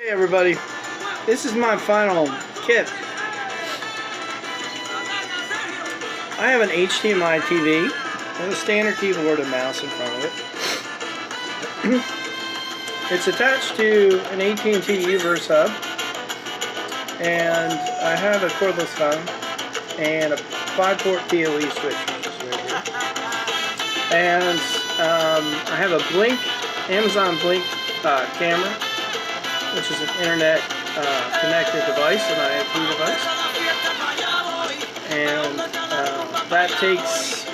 Hey everybody, this is my final kit. I have an HDMI TV with a standard keyboard and mouse in front of it. It's attached to an AT&T Uverse hub, and I have a cordless phone and a 5-port PoE switch, which is right here. And I have a Amazon Blink camera, which is an internet connected device, an IoT device, and that takes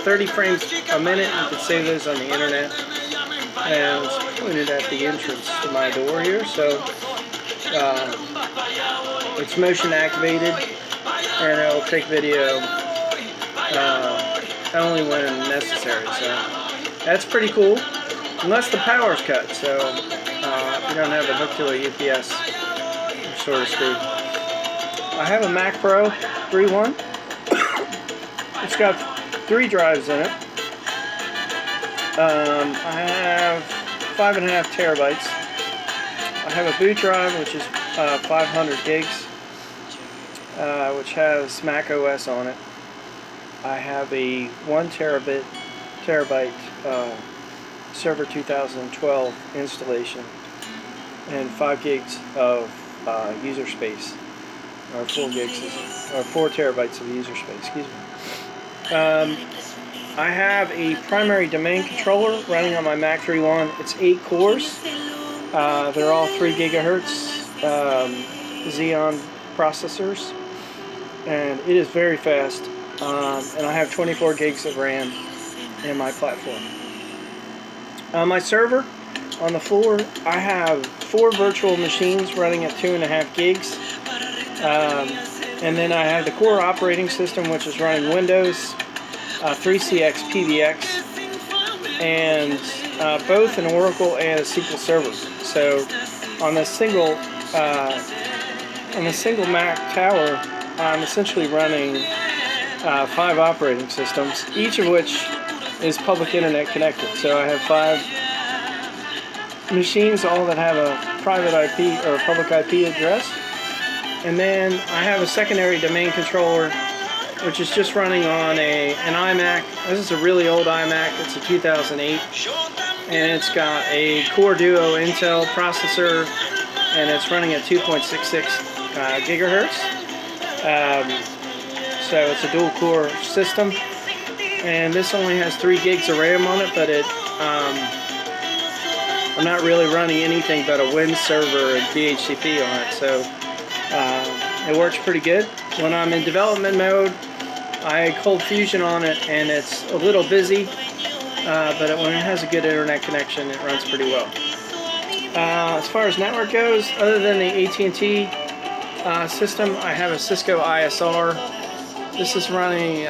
30 frames a minute. You can save those on the internet, and it's pointed at the entrance to my door here, so it's motion activated, and it will take video only when necessary. So that's pretty cool, unless the power's cut. So if you don't have it hooked to a UPS, you're sort of screwed. I have a Mac Pro 3.1. It's got 3 drives in it. I have 5.5 terabytes. I have a boot drive, which is 500 gigs, which has Mac OS on it. I have a 1 terabyte Server 2012 installation and 5 gigs of user space, or 4 gigs, or 4 terabytes of user space. Excuse me. I have a primary domain controller running on my Mac 3.1. It's 8 cores. They're all 3 gigahertz Xeon processors, and it is very fast. And I have 24 gigs of RAM in my platform. On my server, on the floor, I have 4 virtual machines running at 2.5 gigs. And then I have the core operating system, which is running Windows, 3CX PBX, and both an Oracle and a SQL Server. So on the single Mac tower, I'm essentially running 5 operating systems, each of which is public internet connected. So I have 5 machines, all that have a private IP or a public IP address. And then I have a secondary domain controller, which is just running on an iMac. This is a really old iMac. It's a 2008. And it's got a Core Duo Intel processor, and it's running at 2.66 gigahertz. So it's a dual core system. And this only has 3 gigs of RAM on it, but I'm not really running anything but a Win server and DHCP on it, so it works pretty good. When I'm in development mode, I cold fusion on it, and it's a little busy, but when it has a good internet connection, it runs pretty well. As far as network goes, other than the AT&T system, I have a Cisco ISR. This is running,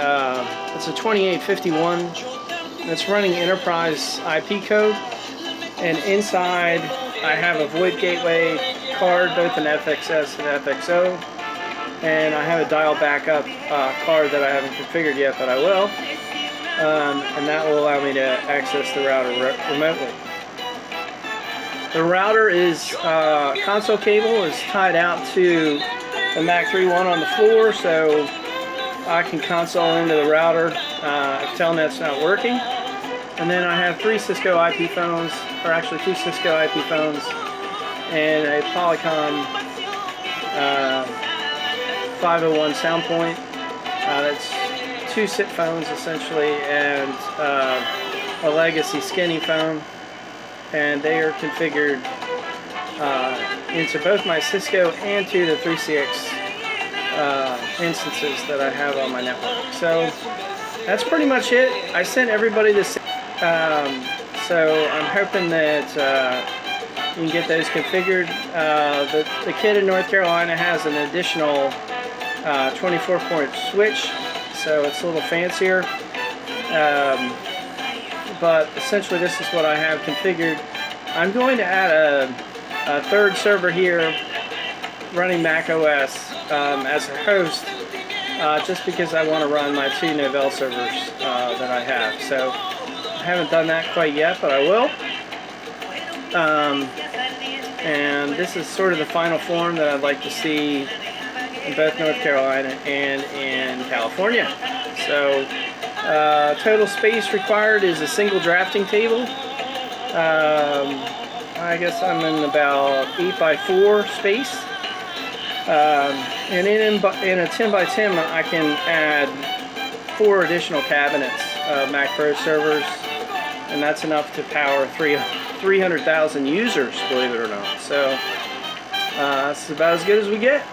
it's a 2851. It's running enterprise IP code, and inside I have a VoIP gateway card, both an FXS and FXO, and I have a dial backup card that I haven't configured yet, but I will, and that will allow me to access the router remotely. The router is, console cable is tied out to the Mac 3.1 on the floor, so I can console into the router if Telnet's not working. And then I have 3 Cisco IP phones, or actually 2 Cisco IP phones, and a Polycom 501 sound point. That's 2 SIP phones essentially, and a legacy skinny phone. And they are configured into both my Cisco and to the 3CX instances that I have on my network. So that's pretty much it. I sent everybody this, so I'm hoping that you can get those configured. The kid in North Carolina has an additional 24-point switch, so it's a little fancier. But essentially this is what I have configured. I'm going to add a 3rd server here running Mac OS as a host, just because I want to run my 2 Novell servers that I have. So I haven't done that quite yet, but I will. and this is sort of the final form that I'd like to see in both North Carolina and in California. So total space required is a single drafting table. I guess I'm in about 8x4 space. And in a 10x10 I can add 4 additional cabinets of Mac Pro servers, and that's enough to power 300,000 users, believe it or not. So it's about as good as we get.